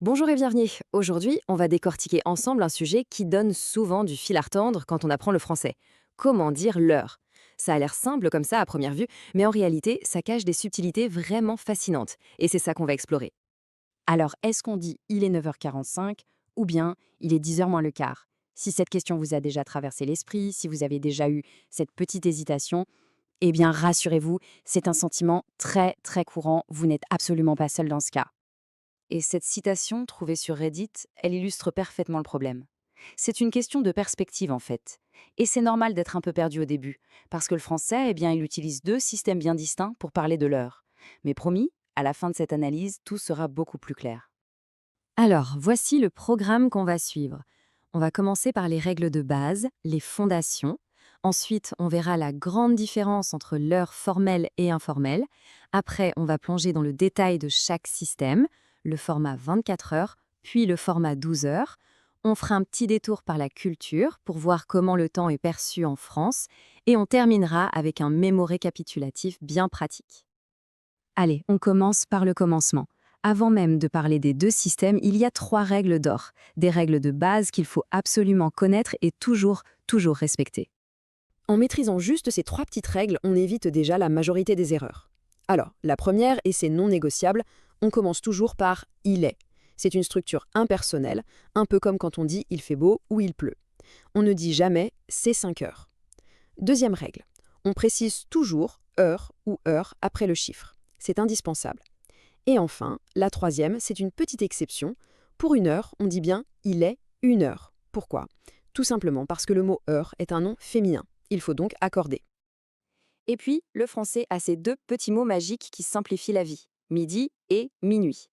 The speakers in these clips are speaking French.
Bonjour et bienvenue. Aujourd'hui, on va décortiquer ensemble un sujet qui donne souvent du fil à retordre quand on apprend le français. Comment dire l'heure? Ça a l'air simple comme ça à première vue, mais en réalité, ça cache des subtilités vraiment fascinantes. Et c'est ça qu'on va explorer. Alors, est-ce qu'on dit il est 9h45 ou bien il est 10h moins le quart? Si cette question vous a déjà traversé l'esprit, si vous avez déjà eu cette petite hésitation, eh bien rassurez-vous, c'est un sentiment très très courant, vous n'êtes absolument pas seul dans ce cas. Et cette citation, trouvée sur Reddit, elle illustre parfaitement le problème. C'est une question de perspective en fait. Et c'est normal d'être un peu perdu au début, parce que le français, eh bien, il utilise deux systèmes bien distincts pour parler de l'heure. Mais promis, à la fin de cette analyse, tout sera beaucoup plus clair. Alors, voici le programme qu'on va suivre. On va commencer par les règles de base, les fondations. Ensuite, on verra la grande différence entre l'heure formelle et informelle. Après, on va plonger dans le détail de chaque système, le format 24 heures, puis le format 12 heures. On fera un petit détour par la culture pour voir comment le temps est perçu en France. Et on terminera avec un mémo récapitulatif bien pratique. Allez, on commence par le commencement. Avant même de parler des deux systèmes, il y a trois règles d'or, des règles de base qu'il faut absolument connaître et toujours respecter. En maîtrisant juste ces trois petites règles, on évite déjà la majorité des erreurs. Alors, la première, et c'est non négociable, on commence toujours par il est. C'est une structure impersonnelle, un peu comme quand on dit il fait beau ou il pleut. On ne dit jamais c'est 5 heures. Deuxième règle, on précise toujours heure ou heure après le chiffre. C'est indispensable. Et enfin, la troisième, c'est une petite exception. Pour une heure, on dit bien il est une heure. Pourquoi? Tout simplement parce que le mot heure est un nom féminin. Il faut donc accorder. Et puis, le français a ces deux petits mots magiques qui simplifient la vie, midi et minuit.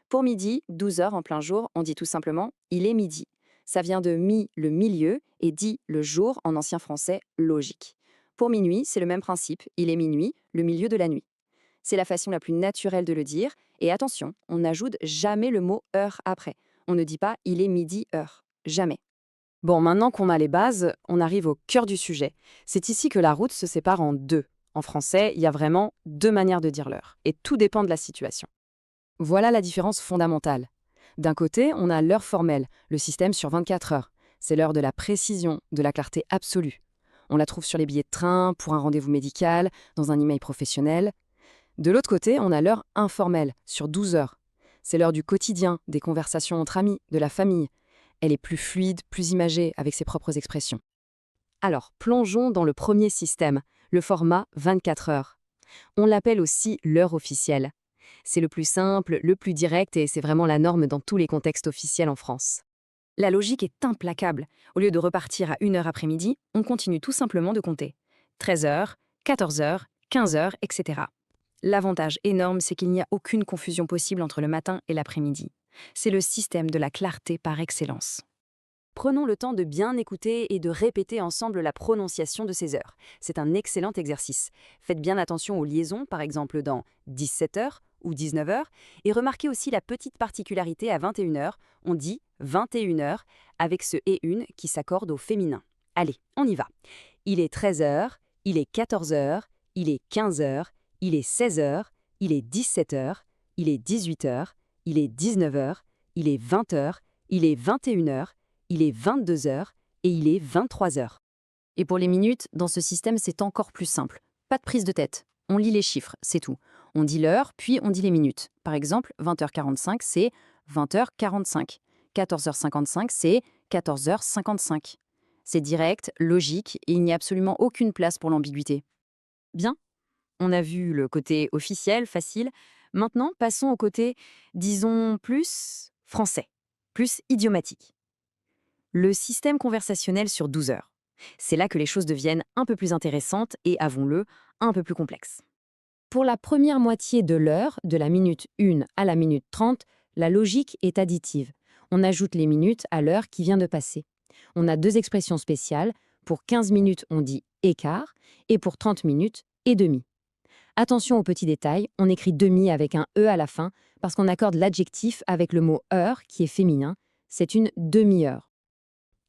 Pour midi, 12 heures en plein jour, on dit tout simplement il est midi. Ça vient de mi, le milieu, et dit le jour en ancien français logique. Pour minuit, c'est le même principe, il est minuit, le milieu de la nuit. C'est la façon la plus naturelle de le dire. Et attention, on n'ajoute jamais le mot heure après. On ne dit pas il est midi heure. Jamais. Bon, maintenant qu'on a les bases, on arrive au cœur du sujet. C'est ici que la route se sépare en deux. En français, il y a vraiment deux manières de dire l'heure, et tout dépend de la situation. Voilà la différence fondamentale. D'un côté, on a l'heure formelle, le système sur 24 heures. C'est l'heure de la précision, de la clarté absolue. On la trouve sur les billets de train, pour un rendez-vous médical, dans un email professionnel. De l'autre côté, on a l'heure informelle, sur 12 heures. C'est l'heure du quotidien, des conversations entre amis, de la famille. Elle est plus fluide, plus imagée, avec ses propres expressions. Alors, plongeons dans le premier système, le format 24 heures. On l'appelle aussi l'heure officielle. C'est le plus simple, le plus direct et c'est vraiment la norme dans tous les contextes officiels en France. La logique est implacable. Au lieu de repartir à 1 heure après-midi, on continue tout simplement de compter. 13 heures, 14 heures, 15 heures, etc. L'avantage énorme, c'est qu'il n'y a aucune confusion possible entre le matin et l'après-midi. C'est le système de la clarté par excellence. Prenons le temps de bien écouter et de répéter ensemble la prononciation de ces heures. C'est un excellent exercice. Faites bien attention aux liaisons, par exemple dans 17 heures ou 19 heures, et remarquez aussi la petite particularité à 21 heures, on dit 21 heures avec ce et une qui s'accorde au féminin. Allez, on y va. Il est 13 heures, il est 14 heures, il est 15 heures, il est 16 heures, il est 17 heures, il est 18 heures, il est 19 heures, il est 20 heures, il est 21 heures, il est 22 heures et il est 23 heures. Et pour les minutes, dans ce système, c'est encore plus simple. Pas de prise de tête. On lit les chiffres, c'est tout. On dit l'heure, puis on dit les minutes. Par exemple, 20h45, c'est 20h45. 14h55, c'est 14h55. C'est direct, logique, et il n'y a absolument aucune place pour l'ambiguïté. Bien, on a vu le côté officiel, facile. Maintenant, passons au côté, disons, plus français, plus idiomatique. Le système conversationnel sur 12 heures. C'est là que les choses deviennent un peu plus intéressantes et, avouons-le, un peu plus complexes. Pour la première moitié de l'heure, de la minute 1 à la minute 30, la logique est additive. On ajoute les minutes à l'heure qui vient de passer. On a deux expressions spéciales. Pour 15 minutes, on dit écart et pour 30 minutes, et demi. Attention aux petits détails, on écrit demi avec un E à la fin parce qu'on accorde l'adjectif avec le mot heure qui est féminin. C'est une demi-heure.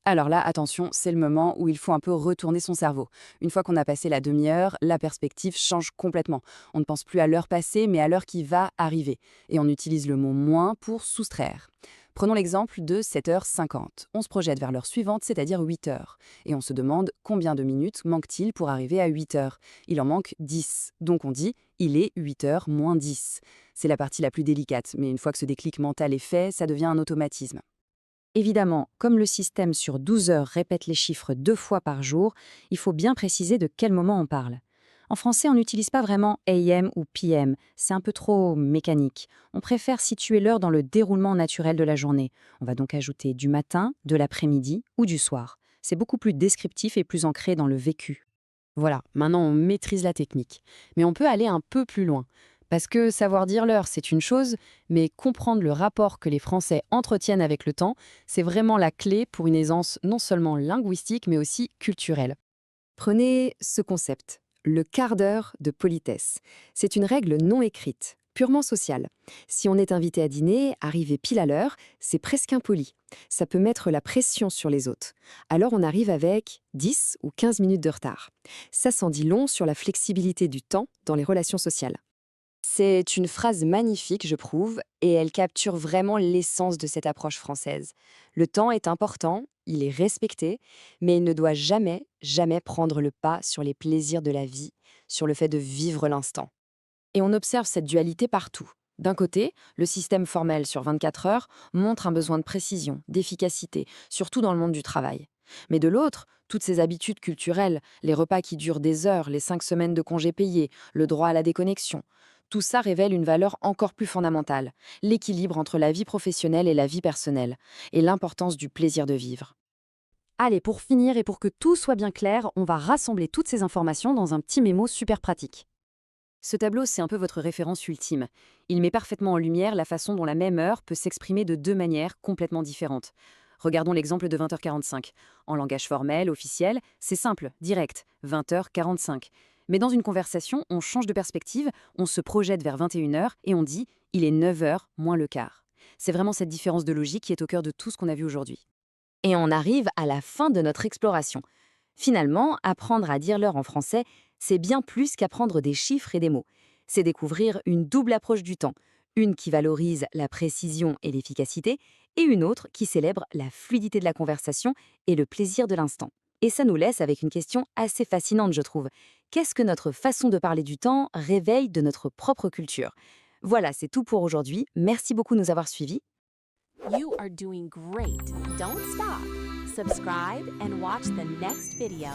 Alors là, attention, c'est le moment où il faut un peu retourner son cerveau. Une fois qu'on a passé la demi-heure, la perspective change complètement. On ne pense plus à l'heure passée, mais à l'heure qui va arriver. Et on utilise le mot moins pour soustraire. Prenons l'exemple de 7h50. On se projette vers l'heure suivante, c'est-à-dire 8h. Et on se demande combien de minutes manque-t-il pour arriver à 8h. Il en manque 10. Donc on dit « il est 8h moins 10 ». C'est la partie la plus délicate, mais une fois que ce déclic mental est fait, ça devient un automatisme. Évidemment, comme le système sur 12 heures répète les chiffres 2 fois par jour, il faut bien préciser de quel moment on parle. En français, on n'utilise pas vraiment AM ou PM, c'est un peu trop mécanique. On préfère situer l'heure dans le déroulement naturel de la journée. On va donc ajouter du matin, de l'après-midi ou du soir. C'est beaucoup plus descriptif et plus ancré dans le vécu. Voilà, maintenant on maîtrise la technique. Mais on peut aller un peu plus loin. Parce que savoir dire l'heure, c'est une chose, mais comprendre le rapport que les Français entretiennent avec le temps, c'est vraiment la clé pour une aisance non seulement linguistique, mais aussi culturelle. Prenez ce concept, le quart d'heure de politesse. C'est une règle non écrite, purement sociale. Si on est invité à dîner, arriver pile à l'heure, c'est presque impoli. Ça peut mettre la pression sur les autres. Alors on arrive avec 10 ou 15 minutes de retard. Ça s'en dit long sur la flexibilité du temps dans les relations sociales. C'est une phrase magnifique, je trouve, et elle capture vraiment l'essence de cette approche française. Le temps est important, il est respecté, mais il ne doit jamais, jamais prendre le pas sur les plaisirs de la vie, sur le fait de vivre l'instant. Et on observe cette dualité partout. D'un côté, le système formel sur 24 heures montre un besoin de précision, d'efficacité, surtout dans le monde du travail. Mais de l'autre, toutes ces habitudes culturelles, les repas qui durent des heures, les 5 semaines de congés payés, le droit à la déconnexion, tout ça révèle une valeur encore plus fondamentale, l'équilibre entre la vie professionnelle et la vie personnelle, et l'importance du plaisir de vivre. Allez, pour finir et pour que tout soit bien clair, on va rassembler toutes ces informations dans un petit mémo super pratique. Ce tableau, c'est un peu votre référence ultime. Il met parfaitement en lumière la façon dont la même heure peut s'exprimer de deux manières complètement différentes. Regardons l'exemple de 20h45. En langage formel, officiel, c'est simple, direct, 20h45. Mais dans une conversation, on change de perspective, on se projette vers 21h et on dit « il est 9h moins le quart ». C'est vraiment cette différence de logique qui est au cœur de tout ce qu'on a vu aujourd'hui. Et on arrive à la fin de notre exploration. Finalement, apprendre à dire l'heure en français, c'est bien plus qu'apprendre des chiffres et des mots. C'est découvrir une double approche du temps, une qui valorise la précision et l'efficacité, et une autre qui célèbre la fluidité de la conversation et le plaisir de l'instant. Et ça nous laisse avec une question assez fascinante, je trouve. Qu'est-ce que notre façon de parler du temps réveille de notre propre culture? Voilà, c'est tout pour aujourd'hui. Merci beaucoup de nous avoir suivis. You are doing great. Don't stop. Subscribe and watch the next video.